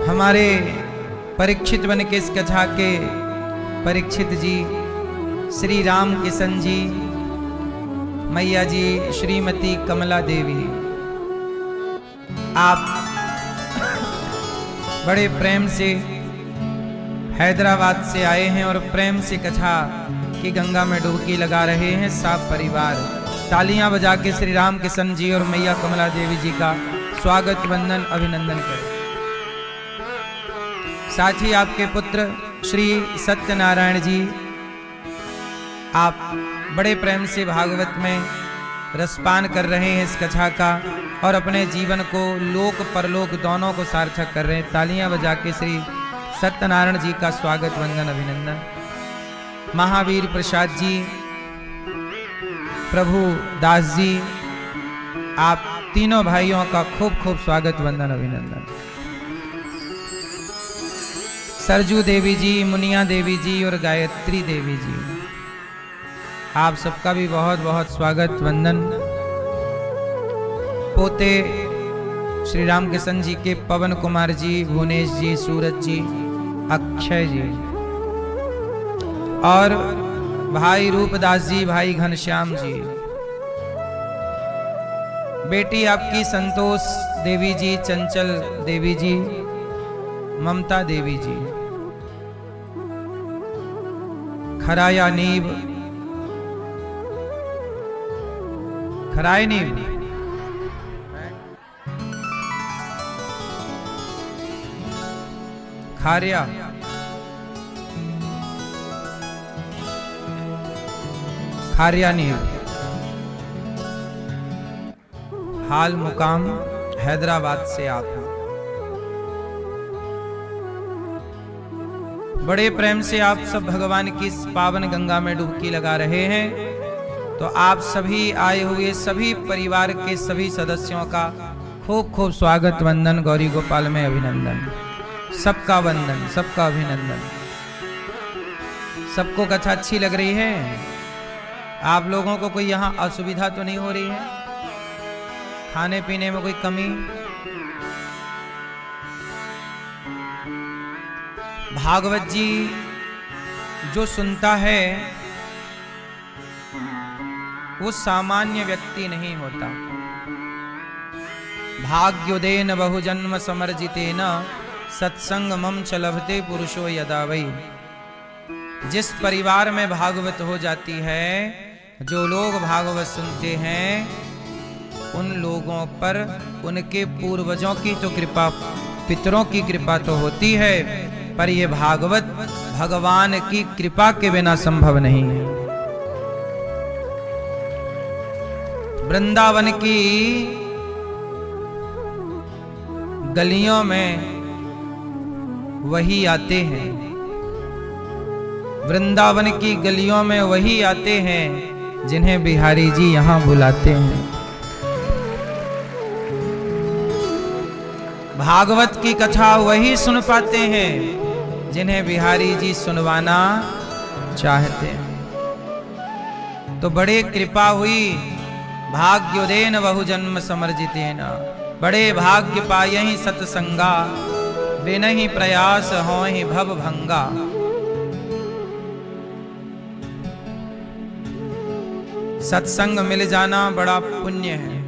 हमारे परीक्षित वन के इस कथा के परीक्षित जी, श्री राम किशन जी, मैया जी श्रीमती कमला देवी, आप बड़े प्रेम से हैदराबाद से आए हैं और प्रेम से कथा की गंगा में डुबकी लगा रहे हैं। सब परिवार तालियां बजा के श्री राम किशन जी और मैया कमला देवी जी का स्वागत वंदन अभिनंदन करें। साथ ही आपके पुत्र श्री सत्यनारायण जी, आप बड़े प्रेम से भागवत में रसपान कर रहे हैं इस कथा का और अपने जीवन को लोक परलोक दोनों को सार्थक कर रहे हैं। तालियां बजा के श्री सत्यनारायण जी का स्वागत वंदन अभिनंदन। महावीर प्रसाद जी, प्रभु दास जी, आप तीनों भाइयों का खूब खूब स्वागत वंदन अभिनंदन। सरजू देवी जी, मुनिया देवी जी और गायत्री देवी जी, आप सबका भी बहुत बहुत स्वागत वंदन। पोते श्री राम किशन जी के पवन कुमार जी, भुवनेश जी, सूरज जी, अक्षय जी और भाई रूपदास जी, भाई घनश्याम जी, बेटी आपकी संतोष देवी जी, चंचल देवी जी, ममता देवी जी, खराया नीब, खराय नीब, खारिया, खारिया नीब, हाल मुकाम हैदराबाद से आप हैं। बड़े प्रेम से आप सब भगवान की इस पावन गंगा में डुबकी लगा रहे हैं। तो आप सभी आए हुए सभी परिवार के सभी सदस्यों का खूब खूब स्वागत वंदन, गौरी गोपाल में अभिनंदन, सबका वंदन, सबका अभिनंदन। सबको कथा अच्छी लग रही है? आप लोगों को कोई यहाँ असुविधा तो नहीं हो रही है? खाने पीने में कोई कमी? भागवत जी जो सुनता है वो सामान्य व्यक्ति नहीं होता। भाग्योदेन बहुजन्म समर्जितेन सत्संग मम च लभते पुरुषो यदा वै। जिस परिवार में भागवत हो जाती है, जो लोग भागवत सुनते हैं, उन लोगों पर उनके पूर्वजों की तो कृपा, पितरों की कृपा तो होती है, पर यह भागवत भगवान की कृपा के बिना संभव नहीं है। वृंदावन की गलियों में वही आते हैं, वृंदावन की गलियों में वही आते हैं जिन्हें बिहारी जी यहां बुलाते हैं। भागवत की कथा वही सुन पाते हैं जिन्हें बिहारी जी सुनवाना चाहते हैं। तो बड़े कृपा हुई, भाग्योदेन बहुजन्म समर्जितेन, बड़े भाग्य पायहि सत्संगा, बिनहि प्रयास होहि भव भंगा। सत्संग मिल जाना बड़ा पुण्य है।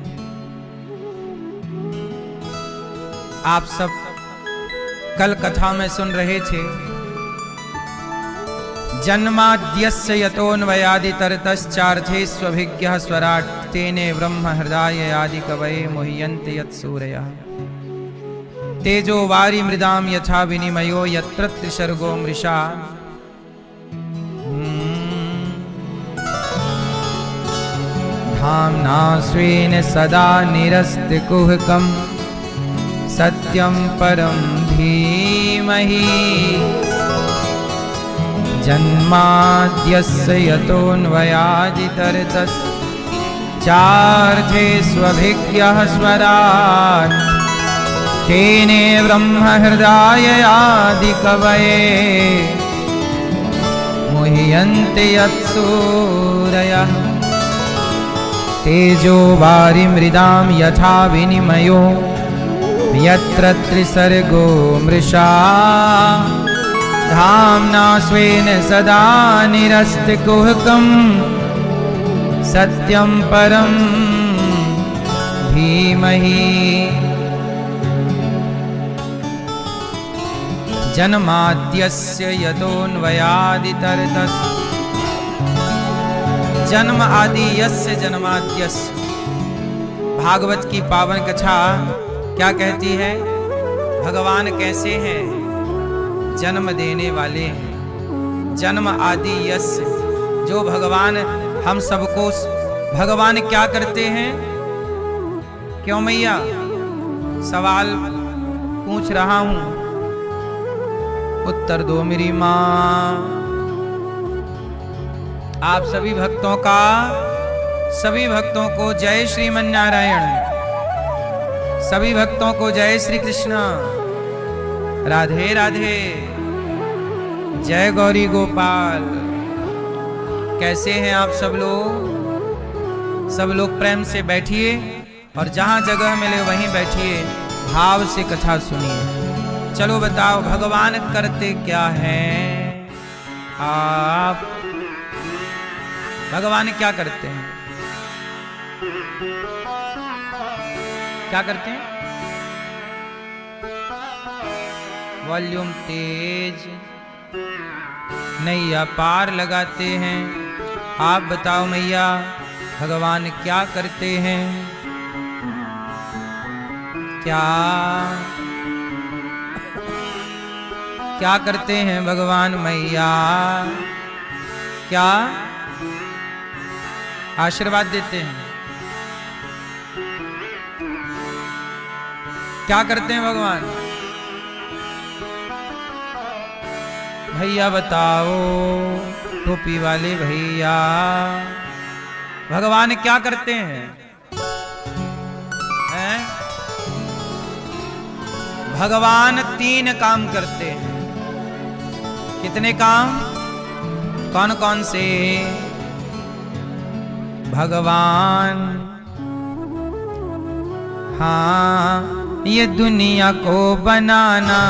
आप सब कल कथा में सुन रहे थे, जन्माद्यस्य यतोऽन्वयादितरतश्चार्थे स्वभिज्ञः स्वराट् तेने ब्रह्म हृदय आदि कवये मुह्यन्ते यत्सूरयः। तेजो वारि मृदाम यथा विनिमयो यत्र त्रिसर्गो मृषा। धाम्ना स्वेन सदा निरस्तकुहकम् सत्यं परं धीमहि। जन्माद्यस्य यतोऽन्वयादितरतश्चार्थे स्वभिज्ञः स्वराट् तेने ब्रह्म हृदय आदि कवये मुह्यन्ते यत्सूरयः। तेजो वारि मृदाम यथा विनिमयो यत्र त्रिसर्गो मृषा धाम्ना स्वेन सदा निरस्तकुहकम् सत्यं परं धीमहि। जन्माद्यस्य यतोऽन्वयादितरतश्च जन्म आदि यस्य जन्माद्यस्य। भागवत की पावन कथा क्या कहती है? भगवान कैसे हैं? जन्म देने वाले हैं। जन्म आदि यस्य, जो भगवान हम सबको, भगवान क्या करते हैं? क्यों मैया? सवाल पूछ रहा हूं, उत्तर दो मेरी मां। आप सभी भक्तों को जय श्रीमन नारायण, सभी भक्तों को जय श्री कृष्ण, राधे राधे, जय गौरी गोपाल। कैसे हैं आप सब लोग? सब लोग प्रेम से बैठिए और जहां जगह मिले वहीं बैठिए, भाव से कथा सुनिए। चलो बताओ, भगवान करते क्या हैं? आप भगवान क्या करते हैं? क्या करते हैं? वॉल्यूम तेज, नैया पार लगाते हैं। आप बताओ मैया, भगवान क्या करते हैं? क्या करते हैं भगवान मैया? क्या आशीर्वाद देते हैं? क्या करते हैं भगवान? भैया बताओ, टोपी वाले भैया, भगवान क्या करते हैं? भगवान 3 काम करते हैं। कितने काम? कौन कौन से? भगवान हाँ, ये दुनिया को बनाना,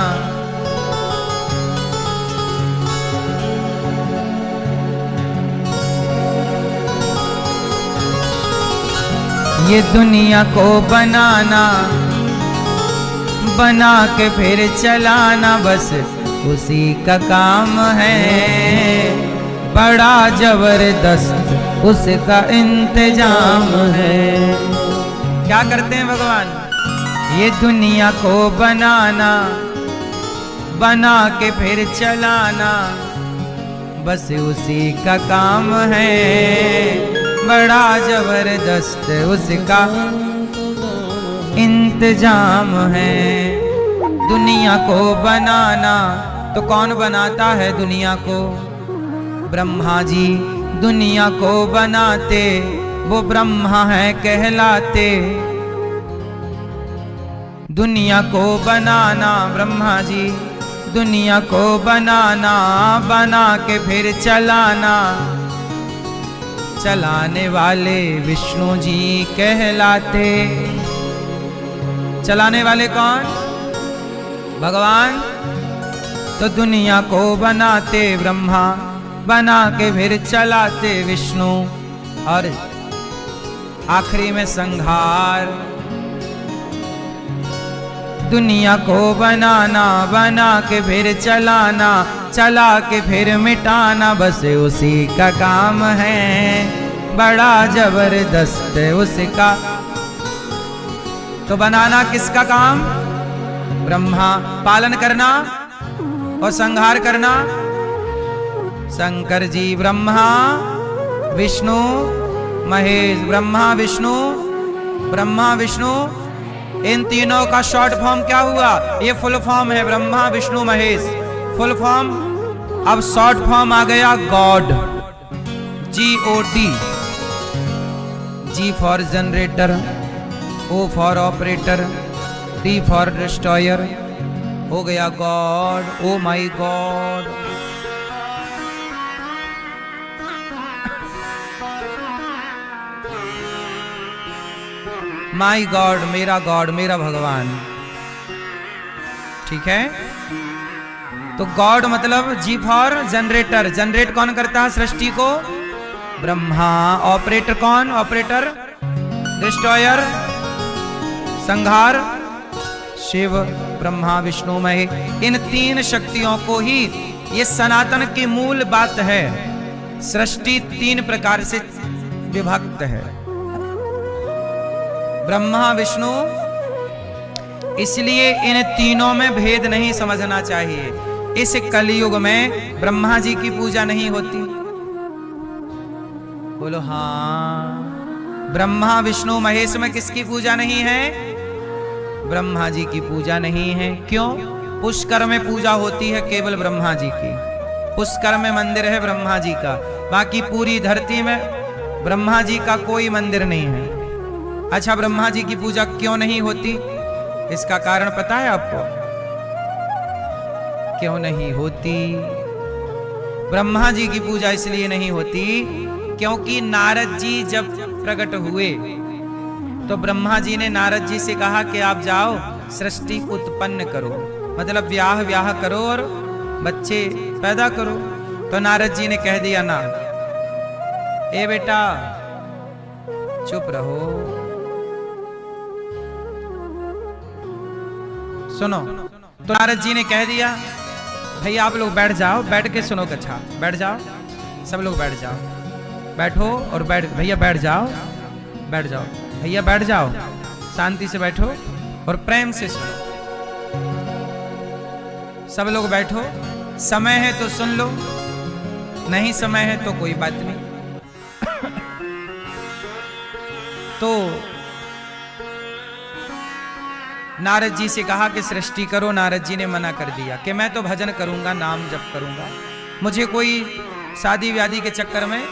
ये दुनिया को बनाना, बना के फिर चलाना, बस उसी का काम है। बड़ा जबरदस्त उसका इंतजाम है। क्या करते हैं भगवान? ये दुनिया को बनाना, बना के फिर चलाना, बस उसी का काम है। बड़ा जबरदस्त उसका इंतजाम है। दुनिया को बनाना तो कौन बनाता है दुनिया को? ब्रह्मा जी दुनिया को बनाते, वो ब्रह्मा है कहलाते। दुनिया को बनाना ब्रह्मा जी, दुनिया को बनाना, बना के फिर चलाना, चलाने वाले विष्णु जी कहलाते। चलाने वाले कौन? भगवान। तो दुनिया को बनाते ब्रह्मा, बना के फिर चलाते विष्णु, और आखिरी में संहार। दुनिया को बनाना, बना के फिर चलाना, चला के फिर मिटाना, बस उसी का काम है। बड़ा जबरदस्त उसका। तो बनाना किसका काम? ब्रह्मा। पालन करना और संहार करना शंकर जी। ब्रह्मा विष्णु महेश, ब्रह्मा विष्णु, ब्रह्मा विष्णु, इन तीनों का शॉर्ट फॉर्म क्या हुआ? ये फुल फॉर्म है ब्रह्मा विष्णु महेश, फुल फॉर्म। अब शॉर्ट फॉर्म आ गया God, GOD। G for generator, O for operator, D for destroyer, हो गया गॉड। ओ माई गॉड। माई गॉड, मेरा भगवान। ठीक है। तो गॉड मतलब जी फॉर जनरेटर, जनरेट कौन करता है सृष्टि को? ब्रह्मा। ऑपरेटर कौन? ऑपरेटर डिस्ट्रॉयर, संहार शिव, ब्रह्मा विष्णु महेश। इन तीन शक्तियों को ही, ये सनातन की मूल बात है। सृष्टि तीन प्रकार से विभक्त है, ब्रह्मा विष्णु। इसलिए इन तीनों में भेद नहीं समझना चाहिए। इस कलयुग में ब्रह्मा जी की पूजा नहीं होती? बोलो हाँ। ब्रह्मा विष्णु महेश में किसकी पूजा नहीं है? ब्रह्मा जी की पूजा नहीं है। क्यों? पुष्कर में पूजा होती है केवल ब्रह्मा जी की। पुष्कर में मंदिर है ब्रह्मा जी का, बाकी पूरी धरती में ब्रह्मा जी का कोई मंदिर नहीं है। अच्छा, ब्रह्मा जी की पूजा क्यों नहीं होती? इसका कारण पता है आपको? क्यों नहीं होती? ब्रह्मा जी की पूजा इसलिए नहीं होती क्योंकि नारद जी जब प्रकट हुए तो ब्रह्मा जी ने नारद जी से कहा कि आप जाओ सृष्टि उत्पन्न करो, मतलब ब्याह करो और बच्चे पैदा करो। तो नारद जी ने कह दिया ना, ए बेटा चुप रहो, सुनो। तो नारद जी ने कह दिया भैया आप लोग बैठ जाओ, बैठ के सुनो कथा, बैठ जाओ, सब लोग बैठ जाओ, बैठो और भैया बैठ जाओ, बैठ जाओ भैया, बैठ जाओ, शांति से बैठो और प्रेम से सुनो। सब लोग बैठो, समय है तो सुन लो, नहीं समय है तो कोई बात नहीं। तो नारद जी से कहा कि सृष्टि करो। नारद जी ने मना कर दिया कि मैं तो भजन करूंगा, नाम जप करूंगा, मुझे कोई शादी व्यादी के चक्कर में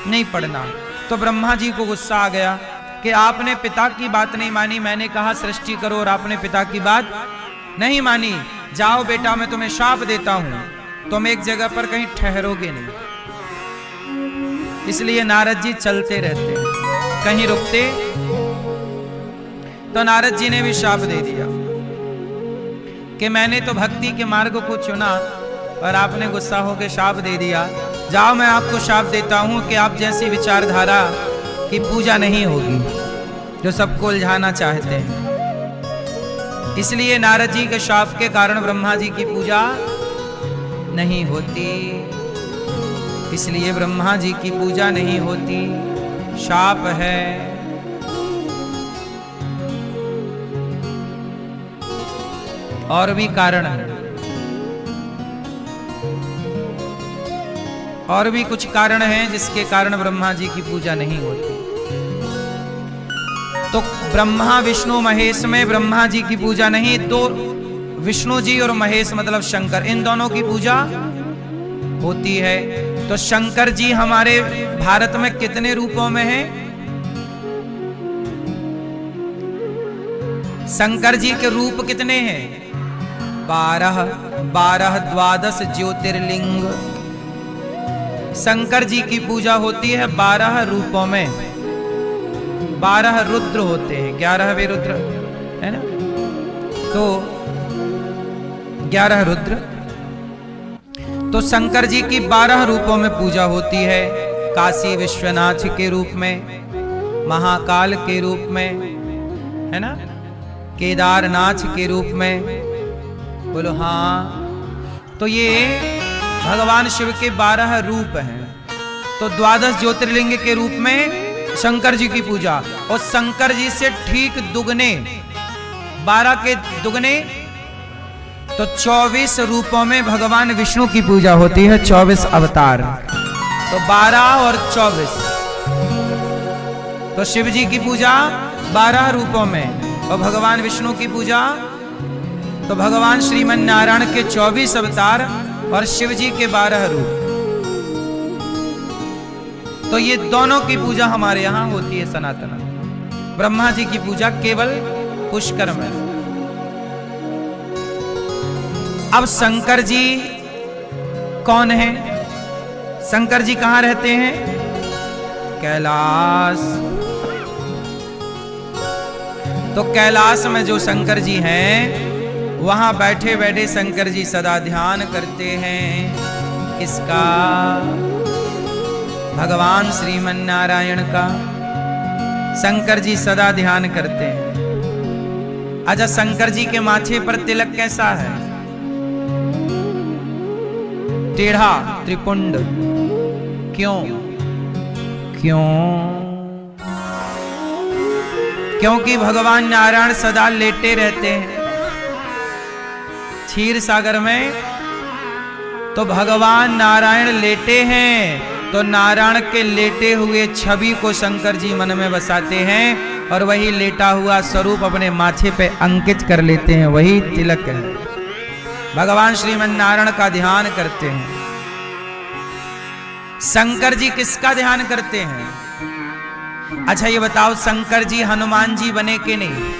नहीं पड़ना। तो ब्रह्मा जी को गुस्सा आ गया कि आपने पिता की बात नहीं मानी, मैंने कहा सृष्टि करो और आपने पिता की बात नहीं मानी। जाओ बेटा, मैं तुम्हें शाप देता हूं, तुम एक जगह पर कहीं ठहरोगे नहीं। इसलिए नारद जी चलते रहते, कहीं रुकते। तो नारद जी ने भी शाप दे दिया कि मैंने तो भक्ति के मार्ग को चुना और आपने गुस्सा होकर शाप दे दिया। जाओ, मैं आपको शाप देता हूं कि आप जैसी विचारधारा की पूजा नहीं होगी जो सबको उलझाना चाहते हैं। इसलिए नारद जी के शाप के कारण ब्रह्मा जी की पूजा नहीं होती। इसलिए ब्रह्मा जी की पूजा नहीं होती, शाप है। और भी कारण है, और भी कुछ कारण हैं जिसके कारण ब्रह्मा जी की पूजा नहीं होती। तो ब्रह्मा विष्णु महेश में ब्रह्मा जी की पूजा नहीं, तो विष्णु जी और महेश मतलब शंकर, इन दोनों की पूजा होती है। तो शंकर जी हमारे भारत में कितने रूपों में हैं? शंकर जी के रूप कितने हैं? 12 द्वादश ज्योतिर्लिंग। शंकर जी की पूजा होती है 12 रूपों में। 12 रुद्र होते हैं, 11वें रुद्र है ना, तो 11 रुद्र। तो शंकर जी की 12 रूपों में पूजा होती है। काशी विश्वनाथ के रूप में, महाकाल के रूप में, है ना, केदारनाथ के रूप में। बोलो हाँ। तो ये भगवान शिव के 12 रूप हैं। तो 12 ज्योतिर्लिंग के रूप में शंकर जी की पूजा, और शंकर जी से ठीक दुगने, 12 के दुगने तो 24 रूपों में भगवान विष्णु की पूजा होती है। 24 अवतार, तो 12 और 24। तो शिव जी की पूजा 12 रूपों में, और भगवान विष्णु की पूजा तो भगवान श्रीमन नारायण के 24 अवतार और शिव जी के 12 रूप। तो ये दोनों की पूजा हमारे यहां होती है सनातन। ब्रह्मा जी की पूजा केवल पुष्कर में। अब शंकर जी कौन है? शंकर जी कहां रहते हैं? कैलाश। तो कैलाश में जो शंकर जी हैं वहां बैठे बैठे शंकर जी सदा ध्यान करते हैं। किसका? भगवान श्रीमन नारायण का। शंकर जी सदा ध्यान करते हैं। अच्छा, शंकर जी के माथे पर तिलक कैसा है? टेढ़ा, त्रिपुंड। क्यों? क्योंकि भगवान नारायण सदा लेटे रहते हैं क्षीर सागर में। तो भगवान नारायण लेटे हैं, तो नारायण के लेटे हुए छवि को शंकर जी मन में बसाते हैं और वही लेटा हुआ स्वरूप अपने माथे पे अंकित कर लेते हैं। वही तिलक है। भगवान श्रीमन नारायण का ध्यान करते हैं। शंकर जी किसका ध्यान करते हैं? अच्छा ये बताओ, शंकर जी हनुमान जी बने कि नहीं?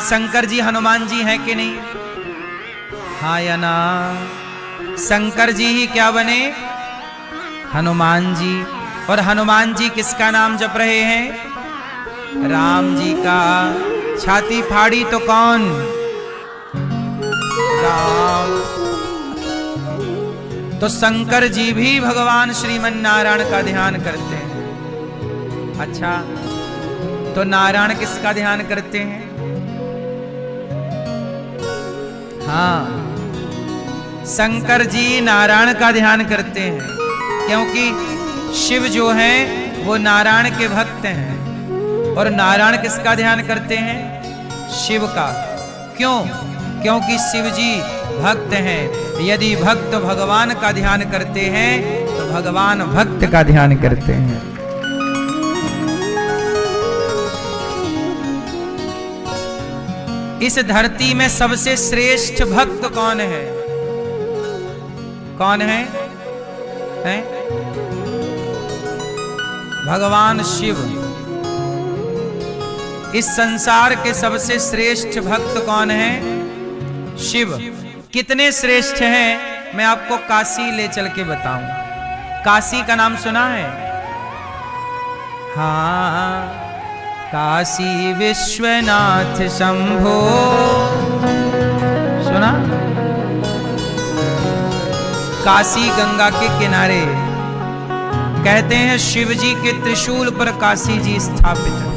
शंकर जी हनुमान जी हैं कि नहीं? हाँ या ना? शंकर जी ही क्या बने? हनुमान जी। और हनुमान जी किसका नाम जप रहे हैं? राम जी का। छाती फाड़ी तो कौन? राम। तो शंकर जी भी भगवान श्रीमन नारायण का ध्यान करते हैं। अच्छा, तो नारायण किसका ध्यान करते हैं? हाँ, शंकर जी नारायण का ध्यान करते हैं, क्योंकि शिव जो है वो नारायण के भक्त हैं। और नारायण किसका ध्यान करते हैं? शिव का। क्यों? क्योंकि शिव जी भक्त हैं। यदि भक्त भगवान का ध्यान करते हैं तो भगवान भक्त का ध्यान करते हैं। इस धरती में सबसे श्रेष्ठ भक्त कौन है? कौन है? भगवान शिव। इस संसार के सबसे श्रेष्ठ भक्त कौन है? शिव। कितने श्रेष्ठ हैं मैं आपको काशी ले चल के बताऊं। काशी का नाम सुना है? हाँ, काशी विश्वनाथ शंभो। सुना? काशी गंगा के किनारे। कहते हैं शिव जी के त्रिशूल पर काशी जी स्थापित है।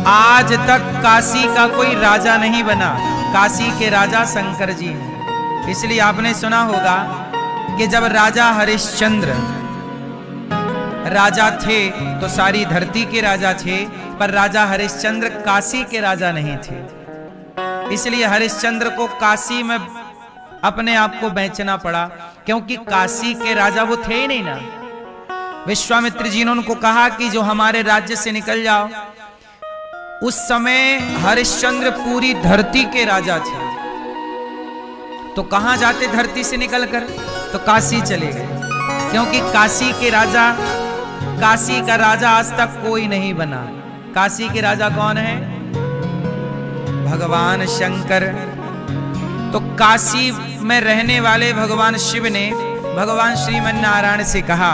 आज तक काशी का कोई राजा नहीं बना। काशी के राजा शंकर जी हैं। इसलिए आपने सुना होगा कि जब राजा हरिश्चंद्र राजा थे तो सारी धरती के राजा थे, पर राजा हरिश्चंद्र काशी के राजा नहीं थे। इसलिए हरिश्चंद्र को काशी में अपने आप को बेचना पड़ा, क्योंकि काशी के राजा वो थे ही नहीं ना। विश्वामित्र जी ने उनको कहा कि जो हमारे राज्य से निकल जाओ। उस समय हरिश्चंद्र पूरी धरती के राजा थे, तो कहां जाते धरती से निकलकर? तो काशी चले गए, क्योंकि काशी का राजा आज तक कोई नहीं बना। काशी के राजा कौन है? भगवान शंकर। तो काशी में रहने वाले भगवान शिव ने भगवान श्रीमन नारायण से कहा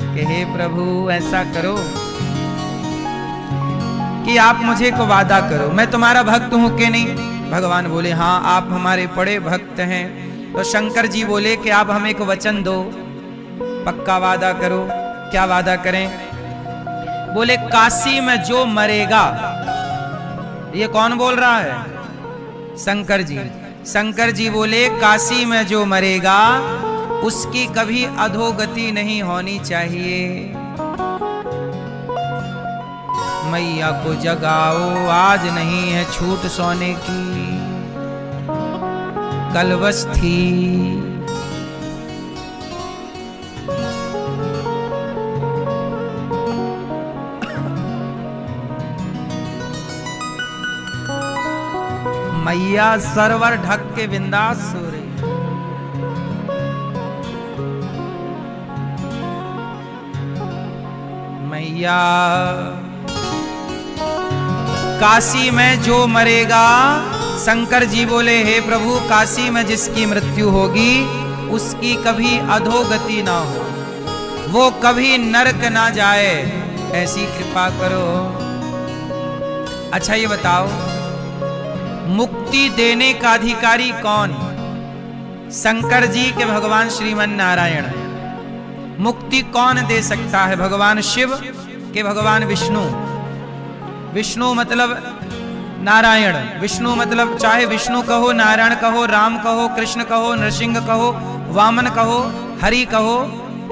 कि हे प्रभु, ऐसा करो कि आप मुझे को वादा करो, मैं तुम्हारा भक्त हूं कि नहीं? भगवान बोले हाँ, आप हमारे बड़े भक्त हैं। तो शंकर जी बोले कि आप हमें को वचन दो, पक्का वादा करो। क्या वादा करें? बोले काशी में जो मरेगा। ये कौन बोल रहा है? शंकर जी। शंकर जी बोले काशी में जो मरेगा उसकी कभी अधोगति नहीं होनी चाहिए। मैया को जगाओ, आज नहीं है छूट सोने की, कल बस थी। मैया सरवर ढक के बिंदास सो रही। मैया काशी में जो मरेगा, शंकर जी बोले हे प्रभु, काशी में जिसकी मृत्यु होगी उसकी कभी अधोगति ना हो, वो कभी नरक ना जाए, ऐसी कृपा करो। अच्छा ये बताओ, मुक्ति देने का अधिकारी कौन? शंकर जी के भगवान श्रीमन नारायण। मुक्ति कौन दे सकता है? भगवान शिव के भगवान विष्णु। विष्णु मतलब नारायण, विष्णु मतलब चाहे विष्णु कहो, नारायण कहो, राम कहो, कृष्ण कहो, नृसिंह कहो, वामन कहो, हरि कहो,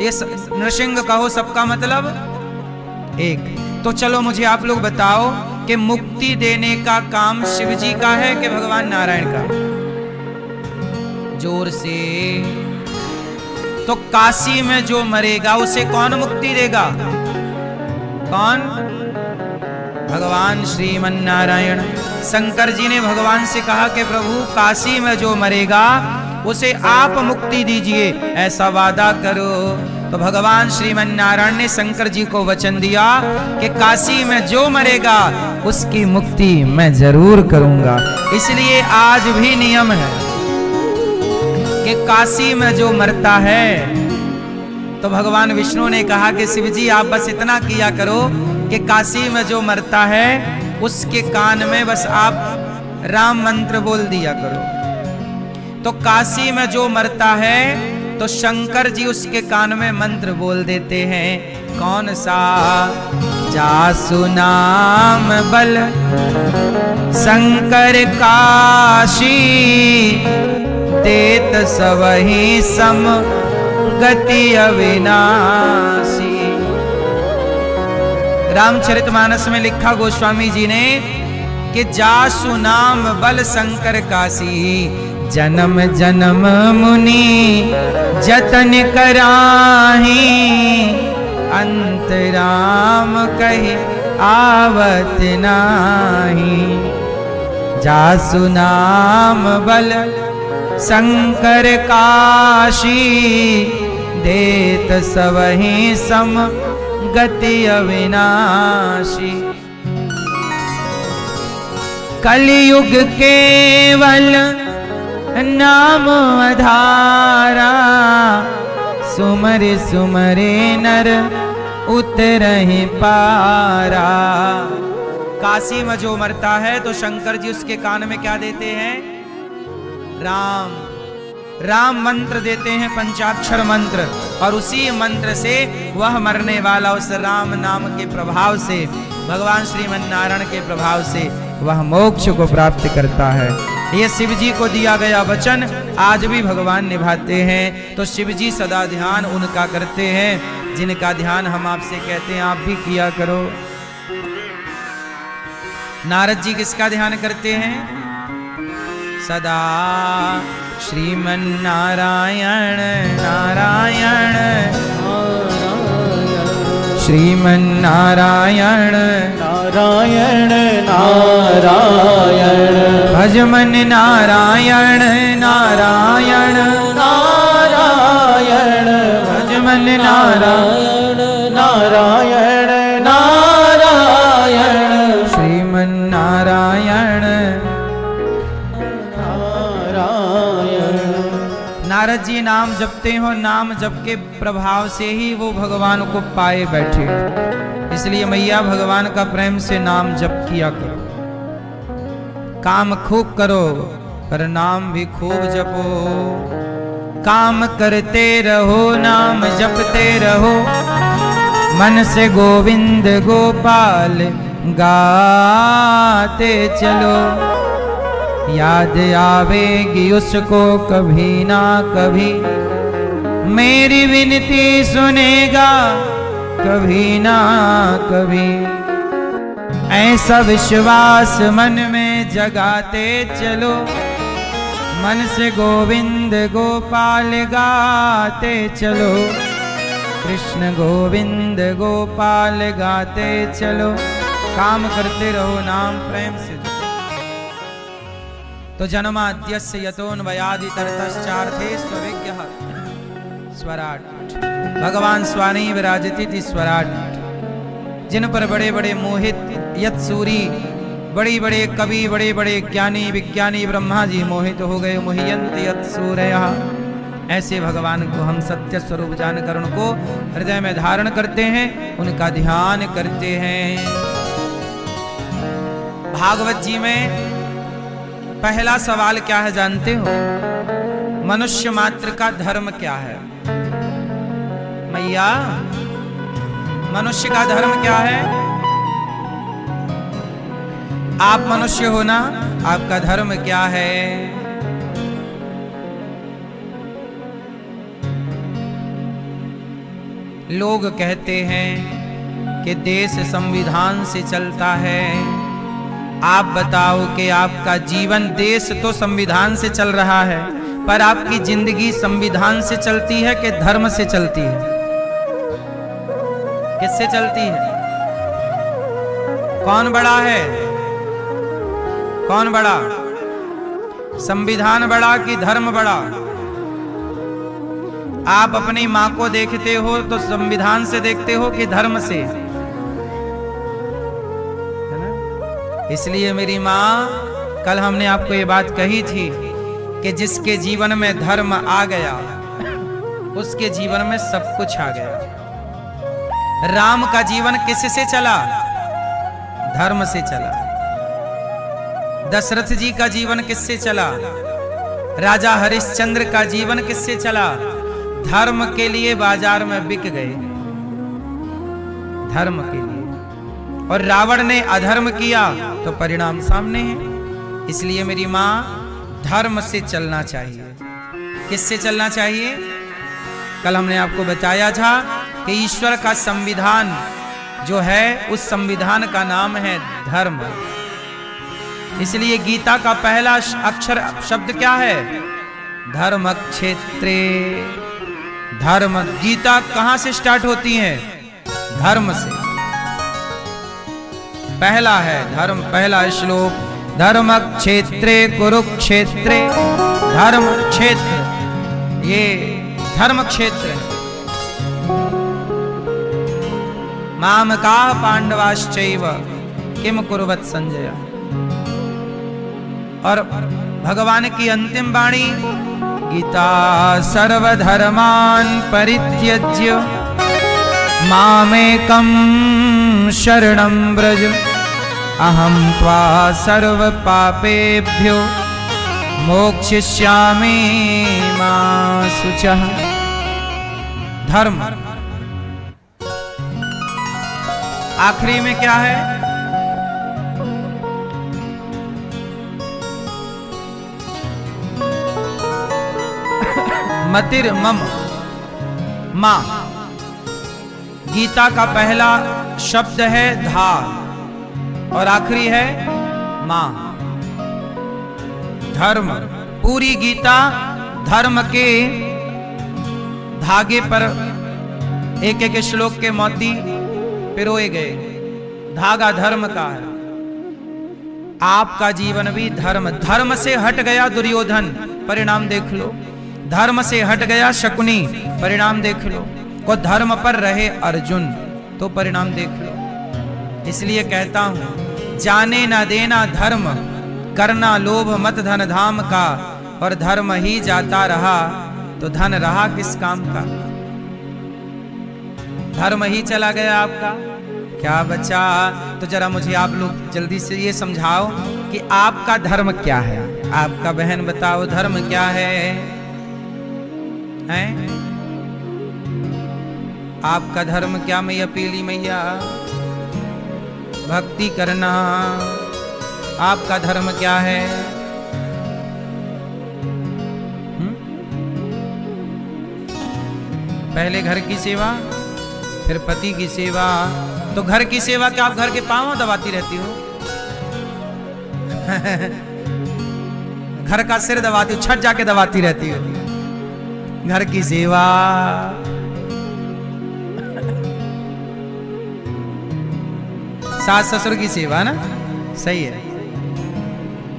ये नृसिंह कहो, सबका मतलब एक। तो चलो मुझे आप लोग बताओ कि मुक्ति देने का काम शिव जी का है कि भगवान नारायण का? जोर से। तो काशी में जो मरेगा उसे कौन मुक्ति देगा? कौन? भगवान श्रीमन नारायण। शंकर जी ने भगवान से कहा कि प्रभु काशी में जो मरेगा उसे आप मुक्ति दीजिए, ऐसा वादा करो। तो भगवान श्रीमन नारायण ने शंकर जी को वचन दिया कि काशी में जो मरेगा उसकी मुक्ति मैं जरूर करूंगा। इसलिए आज भी नियम है कि काशी में जो मरता है, तो भगवान विष्णु ने कहा कि शिव जी आप बस इतना किया करो कि काशी में जो मरता है उसके कान में बस आप राम मंत्र बोल दिया करो। तो काशी में जो मरता है तो शंकर जी उसके कान में मंत्र बोल देते हैं। कौन सा? जासु नाम बल शंकर काशी, देत सबहि सम गति अविनाशी। रामचरितमानस में लिखा गोस्वामी जी ने कि जासु नाम बल शंकर काशी, जन्म जन्म मुनि जतन कराही, अंतराम कहि आवत नाही। जासु नाम बल शंकर काशी, देत सबहि सम गति अविनाशी। कलियुग केवल नाम आधारा, सुमर सुमरे नर उतरहि पारा। काशी में जो मरता है तो शंकर जी उसके कान में क्या देते हैं? राम। राम मंत्र देते हैं, पंचाक्षर मंत्र, और उसी मंत्र से वह मरने वाला उस राम नाम के प्रभाव से, भगवान श्रीमन नारायण के प्रभाव से वह मोक्ष को प्राप्त करता है। ये शिव जी को दिया गया वचन आज भी भगवान निभाते हैं। तो शिव जी सदा ध्यान उनका करते हैं जिनका ध्यान हम आपसे कहते हैं आप भी किया करो। नारद जी किसका ध्यान करते हैं? सदा श्रीमन नारायण नारायण, श्रीमन नारायण नारायण नारायण, भजमन नारायण नारायण नारायण, भजमन नारायण नारायण नारायण, श्रीमन नारायण नारायण। नारद जी नाम जपते हो, नाम जप के प्रभाव से ही वो भगवान को पाए बैठे। इसलिए मैया भगवान का प्रेम से नाम जप किया करो। काम खूब करो पर नाम भी खूब जपो। काम करते रहो, नाम जपते रहो, मन से गोविंद गोपाल गाते चलो। याद आवेगी उसको कभी ना कभी, मेरी विनती सुनेगा कभी ना कभी। ऐसा विश्वास मन में जगाते चलो, मन से गोविंद गोपाल गाते चलो। कृष्ण गोविंद गोपाल गाते चलो। काम करते रहो, नाम प्रेम से। तो जन्माद्यस्य यतोऽन्वयादितरतश्चार्थे स्वविज्ञः स्वराट। भगवान स्वामी विराजति स्वराट। जिन पर बड़े बड़े मोहित यत्सूरी, बड़े बड़े कवि, बड़े बड़े ज्ञानी विज्ञानी ब्रह्मा जी मोहित हो गए। मुह्यन्ति यत्सूरयः। ऐसे भगवान को हम सत्य स्वरूप जानकर उनको हृदय में धारण करते हैं, उनका ध्यान करते हैं। भागवत जी में पहला सवाल क्या है जानते हो? मनुष्य मात्र का धर्म क्या है? मैया, मनुष्य का धर्म क्या है? आप मनुष्य हो ना, आपका धर्म क्या है? लोग कहते हैं कि देश संविधान से चलता है। आप बताओ कि आपका जीवन, देश तो संविधान से चल रहा है, पर आपकी जिंदगी संविधान से चलती है कि धर्म से चलती है? किससे चलती है? कौन बड़ा है? कौन बड़ा? संविधान बड़ा कि धर्म बड़ा? आप अपनी माँ को देखते हो तो संविधान से देखते हो कि धर्म से? है ना? इसलिए मेरी माँ, कल हमने आपको ये बात कही थी कि जिसके जीवन में धर्म आ गया उसके जीवन में सब कुछ आ गया। राम का जीवन किससे चला? धर्म से चला। दशरथ जी का जीवन किससे चला? राजा हरिश्चंद्र का जीवन किससे चला? धर्म के लिए बाजार में बिक गए, धर्म के लिए। और रावण ने अधर्म किया तो परिणाम सामने है। इसलिए मेरी मां, धर्म से चलना चाहिए। किससे चलना चाहिए? कल हमने आपको बताया था कि ईश्वर का संविधान जो है, उस संविधान का नाम है धर्म। इसलिए गीता का पहला अक्षर शब्द क्या है? धर्म क्षेत्रे। धर्म, गीता कहां से स्टार्ट होती है? धर्म से। पहला है धर्म, पहला श्लोक, धर्म क्षेत्रे कुरुक्षेत्रे। धर्म क्षेत्र, ये धर्म क्षेत्र है। माम का पांडवाश्चैव किम कुर्वत संजय। और भगवान की अंतिम वाणी, गीता सर्वधर्मान् परित्यज्य मामेकं शरणं व्रज अहं त्वा सर्व पापेभ्यो मोक्षयिष्यामि मा शुचः। धर्म। आखिरी में क्या है? मतिर मम, मां। गीता का पहला शब्द है धा और आखिरी है मां। धर्म। पूरी गीता धर्म के धागे पर एक एक श्लोक के मोती पिरोए गए। धागा धर्म का है। आपका जीवन भी धर्म। धर्म से हट गया दुर्योधन, परिणाम देख लो। धर्म से हट गया शकुनी, परिणाम देख लो। को धर्म पर रहे अर्जुन, तो परिणाम देख लो। इसलिए कहता हूं, जाने ना देना धर्म, करना लोभ मत धन धाम का। और धर्म ही जाता रहा तो धन रहा किस काम का? धर्म ही चला गया आपका, क्या बचा? तो जरा मुझे आप लोग जल्दी से ये समझाओ कि आपका धर्म क्या है? आपका बहन बताओ, धर्म क्या है? हैं? आपका धर्म क्या? मैया पीली मैया, भक्ति करना। आपका धर्म क्या है? पहले घर की सेवा, फिर पति की सेवा। तो घर की सेवा क्या आप घर के पांव दबाती रहती हो? घर का सिर दबाती हो, छत जाके दबाती रहती हो। घर की सेवा। सास ससुर की सेवा ना, सही है।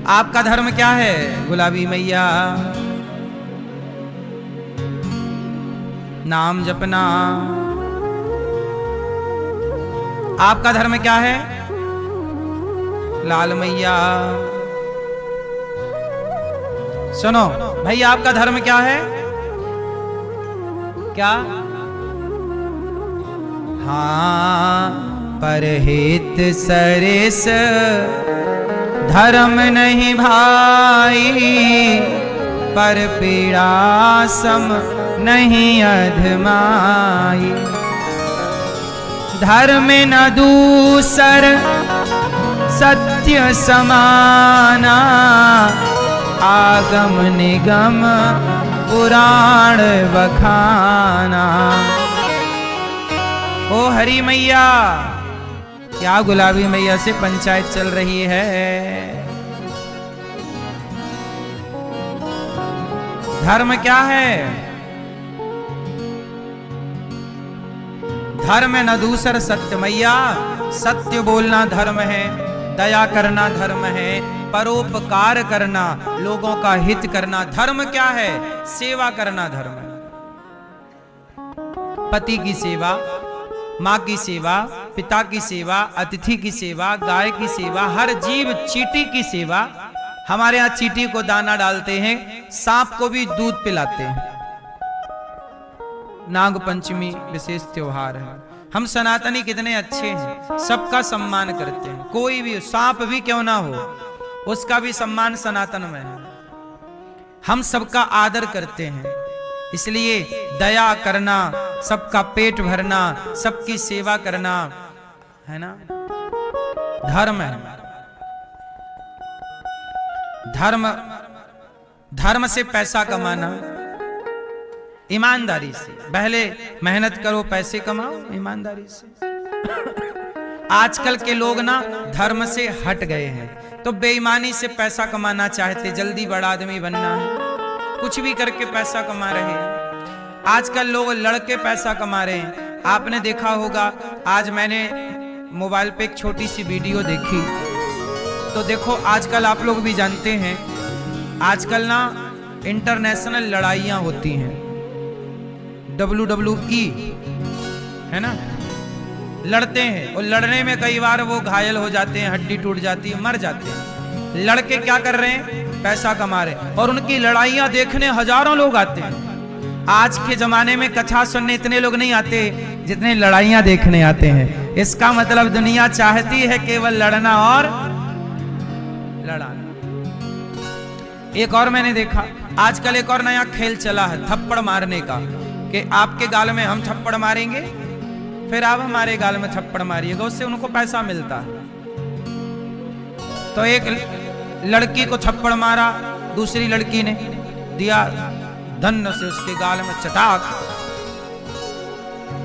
आपका धर्म क्या है? गुलाबी मैया, नाम जपना। आपका धर्म क्या है? लाल मैया। सुनो भाई, आपका धर्म क्या है? क्या? हाँ, परहित सरिस धर्म नहीं भाई पर पीड़ा सम नहीं अधमाई। धर्म न दूसर सत्य समाना आगम निगम पुराण बखाना। ओ हरी मैया, क्या गुलाबी मैया से पंचायत चल रही है। धर्म क्या है? धर्म न दूसर सत्य। मैया, सत्य बोलना धर्म है, दया करना धर्म है, परोपकार करना, लोगों का हित करना। धर्म क्या है? सेवा करना धर्म है। पति की सेवा, माँ की सेवा, पिता की सेवा, अतिथि की सेवा, गाय की सेवा, हर जीव, चींटी की सेवा। हमारे यहाँ चींटी को दाना डालते हैं, सांप को भी दूध पिलाते हैं। नाग पंचमी विशेष त्योहार है। हम सनातनी कितने अच्छे हैं, सबका सम्मान करते हैं। कोई भी, सांप भी क्यों ना हो, उसका भी सम्मान सनातन में है। हम सबका आदर करते हैं, इसलिए दया करना, सबका पेट भरना, सबकी सेवा करना, है ना, धर्म है। धर्म से पैसा कमाना, ईमानदारी से। पहले मेहनत करो, पैसे कमाओ ईमानदारी से। आजकल के लोग ना धर्म से हट गए हैं, तो बेईमानी से पैसा कमाना चाहते, जल्दी बड़ा आदमी बनना है, कुछ भी करके पैसा कमा रहे हैं। आजकल लोग लड़के पैसा कमा रहे हैं। आपने देखा होगा, आज मैंने मोबाइल पे एक छोटी सी वीडियो देखी, तो देखो आजकल आप लोग भी जानते हैं, आजकल ना इंटरनेशनल लड़ाइयां होती हैं, WWE, है ना, लड़ते हैं, और लड़ने में कई बार वो घायल हो जाते हैं, हड्डी टूट जाती है, मर जाते हैं। लड़के क्या कर रहे हैं? पैसा कमा रहे हैं, और उनकी लड़ाइयां देखने हजारों लोग आते हैं। आज के जमाने में कथा सुनने इतने लोग नहीं आते जितने लड़ाइयां देखने आते हैं। इसका मतलब दुनिया चाहती है केवल लड़ना और लड़ाना। एक और मैंने देखा, आजकल एक और नया खेल चला है थप्पड़ मारने का, कि आपके गाल में हम थप्पड़ मारेंगे, फिर आप हमारे गाल में थप्पड़ मारिएगा, उससे उनको पैसा मिलता है। तो एक लड़की को थप्पड़ मारा, दूसरी लड़की ने दिया धन्न से उसके गाल में चटाक,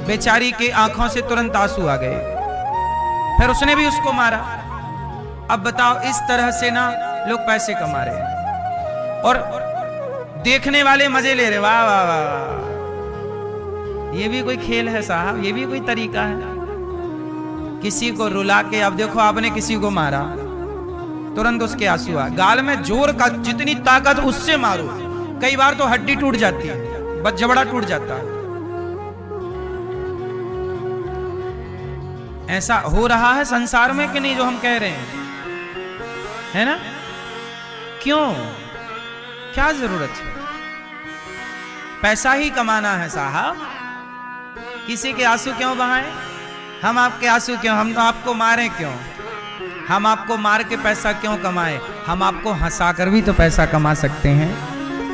बेचारी के आंखों से तुरंत आंसू आ गए, फिर उसने भी उसको मारा। अब बताओ, इस तरह से ना लोग पैसे कमा रहे हैं, और देखने वाले मजे ले रहे। वाह वाह वाह, ये भी कोई खेल है साहब, ये भी कोई तरीका है? किसी को रुला के, अब देखो आपने किसी को मारा, तुरंत उसके आंसू आ, गाल में जोर का, जितनी ताकत उससे मारो, कई बार तो हड्डी टूट जाती है, बस जबड़ा टूट जाता है। ऐसा हो रहा है संसार में कि नहीं जो हम कह रहे हैं, है ना? क्यों, क्या जरूरत है? पैसा ही कमाना है साहब, किसी के आंसू क्यों बहाएं? हम आपके आंसू क्यों, हम तो आपको मारें क्यों? हम आपको मार के पैसा क्यों कमाएं? हम आपको हंसाकर भी तो पैसा कमा सकते हैं।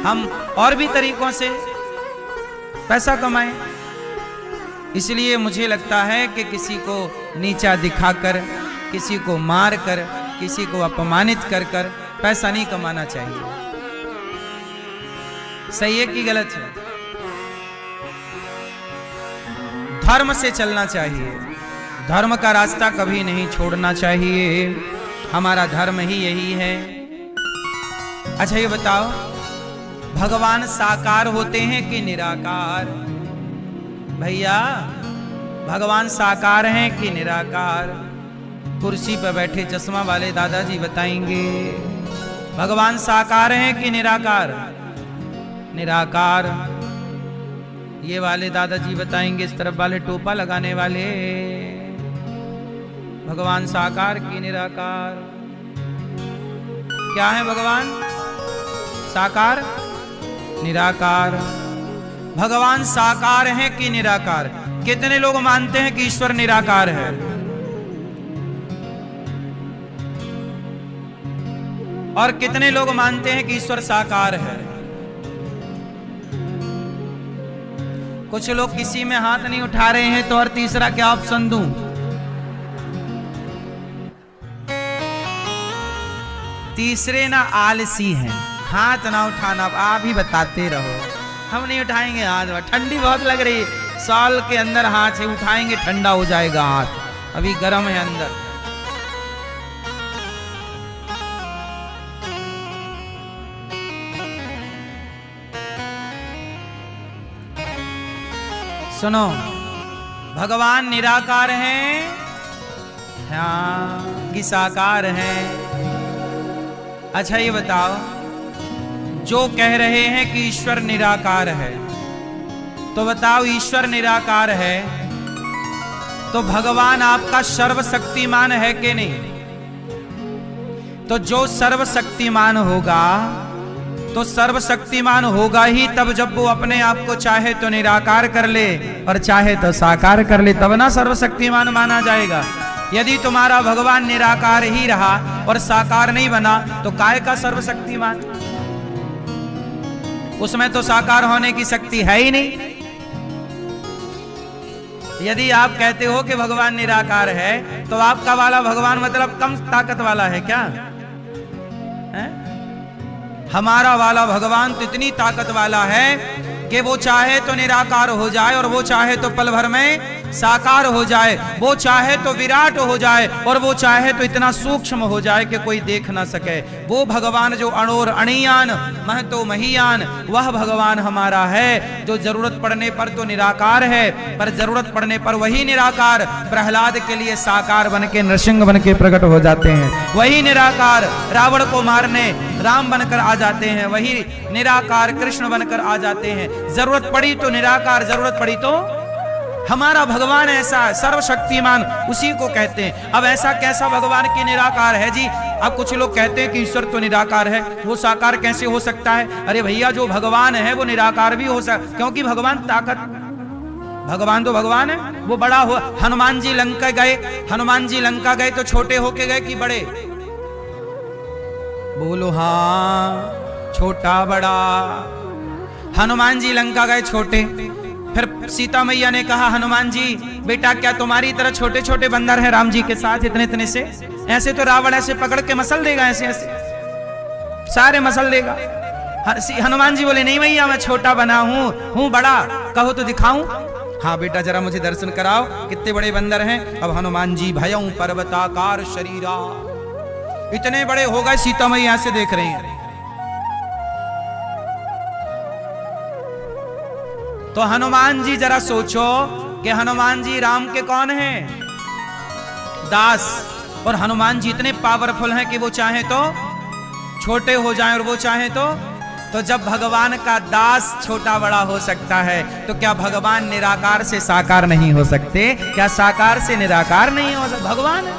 हम और भी तरीकों से पैसा कमाएं। इसलिए मुझे लगता है कि किसी को नीचा दिखाकर, किसी को मार कर, किसी को अपमानित कर कर पैसा नहीं कमाना चाहिए। सही है कि गलत है? धर्म से चलना चाहिए, धर्म का रास्ता कभी नहीं छोड़ना चाहिए। हमारा धर्म ही यही है। अच्छा ये बताओ, भगवान साकार होते हैं कि निराकार? भैया, भगवान साकार हैं कि निराकार? कुर्सी पर बैठे चश्मा वाले दादाजी बताएंगे। भगवान साकार हैं कि निराकार? निराकार। ये वाले दादाजी बताएंगे, इस तरफ वाले टोपा लगाने वाले, भगवान साकार कि निराकार? क्या है भगवान? साकार, निराकार। भगवान साकार हैं कि निराकार? कितने लोग मानते हैं कि ईश्वर निराकार है? और कितने लोग मानते हैं कि ईश्वर साकार है। कुछ लोग किसी में हाथ नहीं उठा रहे हैं, तो और तीसरा क्या ऑप्शन दूं? तीसरे ना आलसी हैं, हाथ ना उठाना, आप ही बताते रहो, हम नहीं उठाएंगे हाथ, ठंडी बहुत लग रही है, साल के अंदर हाथ से उठाएंगे ठंडा हो जाएगा हाथ, अभी गर्म है अंदर। सुनो, भगवान निराकार हैं, हाँ कि साकार हैं? अच्छा ये बताओ, जो कह रहे हैं कि ईश्वर निराकार है, तो बताओ ईश्वर निराकार है तो भगवान आपका सर्वशक्तिमान है कि नहीं? तो जो सर्वशक्तिमान होगा तो सर्वशक्तिमान होगा ही तब जब वो अपने आप को चाहे तो निराकार कर ले और चाहे तो साकार कर ले, तब ना सर्वशक्तिमान माना जाएगा। यदि तुम्हारा भगवान निराकार ही रहा और साकार नहीं बना तो काय का सर्वशक्तिमान? उसमें तो साकार होने की शक्ति है ही नहीं। यदि आप कहते हो कि भगवान निराकार है तो आपका वाला भगवान मतलब कम ताकत वाला है क्या है? हमारा वाला भगवान तो इतनी ताकत वाला है कि वो चाहे तो निराकार हो जाए और वो चाहे तो पल भर में साकार हो जाए, वो चाहे तो विराट हो जाए और वो चाहे तो इतना सूक्ष्म हो जाए कि कोई देख ना सके। वो भगवान जो अणोर अणियान महतो महियान, वह भगवान हमारा है जो जरूरत पड़ने पर तो निराकार है, पर जरूरत पड़ने पर वही निराकार प्रहलाद के लिए साकार बन के नृसिंह बन के प्रकट हो जाते हैं। वही निराकार रावण को मारने राम बनकर आ जाते हैं, वही निराकार कृष्ण बनकर आ जाते हैं। जरूरत पड़ी तो निराकार, जरूरत पड़ी तो हमारा भगवान ऐसा सर्वशक्तिमान, उसी को कहते हैं। अब ऐसा कैसा भगवान की निराकार है जी? अब कुछ लोग कहते हैं कि ईश्वर तो निराकार है, वो साकार कैसे हो सकता है? अरे भैया, जो भगवान है वो निराकार भी हो सकता, क्योंकि भगवान ताकत, भगवान तो भगवान है, वो बड़ा हो। हनुमान जी लंका गए, हनुमान जी लंका गए तो छोटे होके गए कि बड़े? बोलो हाँ, छोटा बड़ा। हनुमान जी लंका गए छोटे, फिर सीता मैया ने कहा हनुमान जी बेटा क्या तुम्हारी तरह छोटे छोटे बंदर हैं राम जी के साथ इतने इतने से? ऐसे तो रावण ऐसे पकड़ के मसल देगा, ऐसे ऐसे सारे मसल देगा। हनुमान जी बोले नहीं मैया, मैं छोटा बना हूँ बड़ा, कहो तो दिखाऊं? हाँ बेटा जरा मुझे दर्शन कराओ, कितने बड़े बंदर हैं। अब हनुमान जी भयं पर्वताकार शरीरा, इतने बड़े हो गए, सीता मैया से देख रही हैं। तो हनुमान जी जरा सोचो कि हनुमान जी राम के कौन हैं? दास। और हनुमान जी इतने पावरफुल हैं कि वो चाहे तो छोटे हो जाएं और वो चाहे तो जब भगवान का दास छोटा बड़ा हो सकता है तो क्या भगवान निराकार से साकार नहीं हो सकते? क्या साकार से निराकार नहीं हो सकते? भगवान है,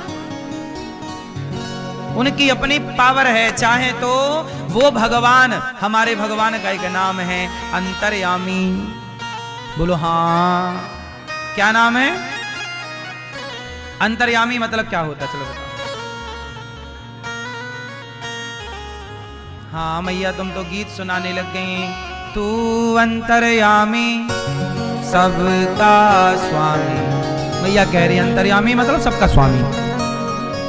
उनकी अपनी पावर है, चाहे तो वो भगवान। हमारे भगवान का एक नाम है अंतर्यामी। बोलो हाँ, क्या नाम है? अंतर्यामी मतलब क्या होता? चलो बताओ। हाँ मैया, तुम तो गीत सुनाने लग गई। तू अंतर्यामी सबका स्वामी, मैया कह रही अंतर्यामी मतलब सबका स्वामी।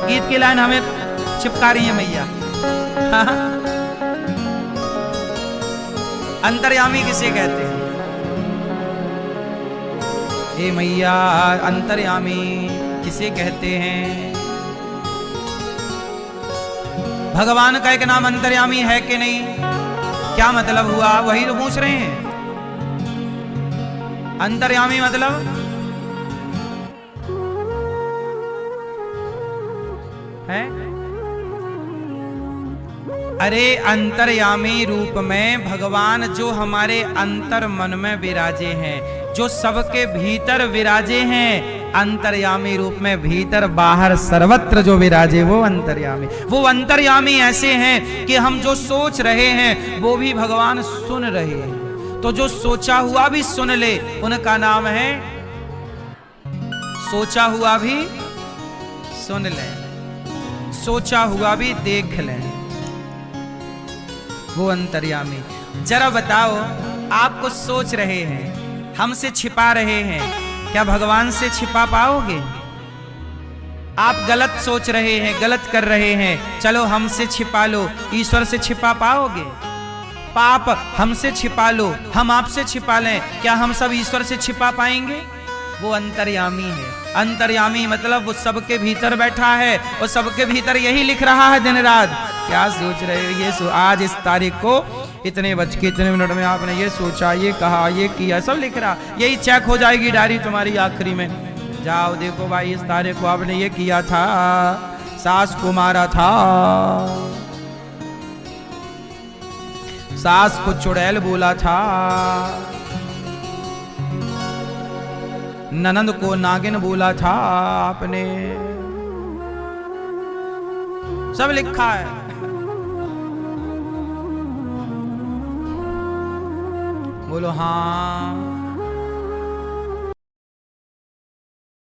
गीत की लाइन हमें चिपका रही है मैया। अंतर्यामी किसे कहते हैं? हे मैया, अंतर्यामी किसे कहते हैं? भगवान का एक नाम अंतर्यामी है कि नहीं? क्या मतलब हुआ? वही तो पूछ रहे हैं। अंतर्यामी मतलब है? अरे अंतर्यामी रूप में भगवान जो हमारे अंतर मन में विराजे हैं, जो सबके भीतर विराजे हैं, अंतर्यामी रूप में भीतर बाहर सर्वत्र जो विराजे वो अंतर्यामी। वो अंतर्यामी ऐसे हैं कि हम जो सोच रहे हैं वो भी भगवान सुन रहे हैं, तो जो सोचा हुआ भी सुन ले, उनका नाम है सोचा हुआ भी सुन ले, सोचा हुआ भी देख ले। वो अंतर्यामी। जरा बताओ, आप कुछ सोच रहे हैं, हमसे छिपा रहे हैं, क्या भगवान से छिपा पाओगे? आप गलत सोच रहे हैं, गलत कर रहे हैं, चलो हमसे छिपा लो, ईश्वर से छिपा पाओगे? पाप हमसे छिपा लो, हम आपसे छिपा लें, क्या हम सब ईश्वर से छिपा पाएंगे? वो अंतर्यामी है। अंतर्यामी मतलब वो सबके भीतर बैठा है, वो सबके भीतर यही लिख रहा है दिन रात। क्या सोच रहे हो? ये आज इस तारीख को इतने बज के इतने मिनट में आपने ये सोचा, ये कहा, ये किया, सब लिख रहा। यही चेक हो जाएगी डायरी तुम्हारी आखिरी में। जाओ देखो भाई, इस तारीख को आपने ये किया था, सास को मारा था, सास को चुड़ैल बोला था, ननंद को नागिन बोला था आपने, सब लिखा है। बोलो हाँ।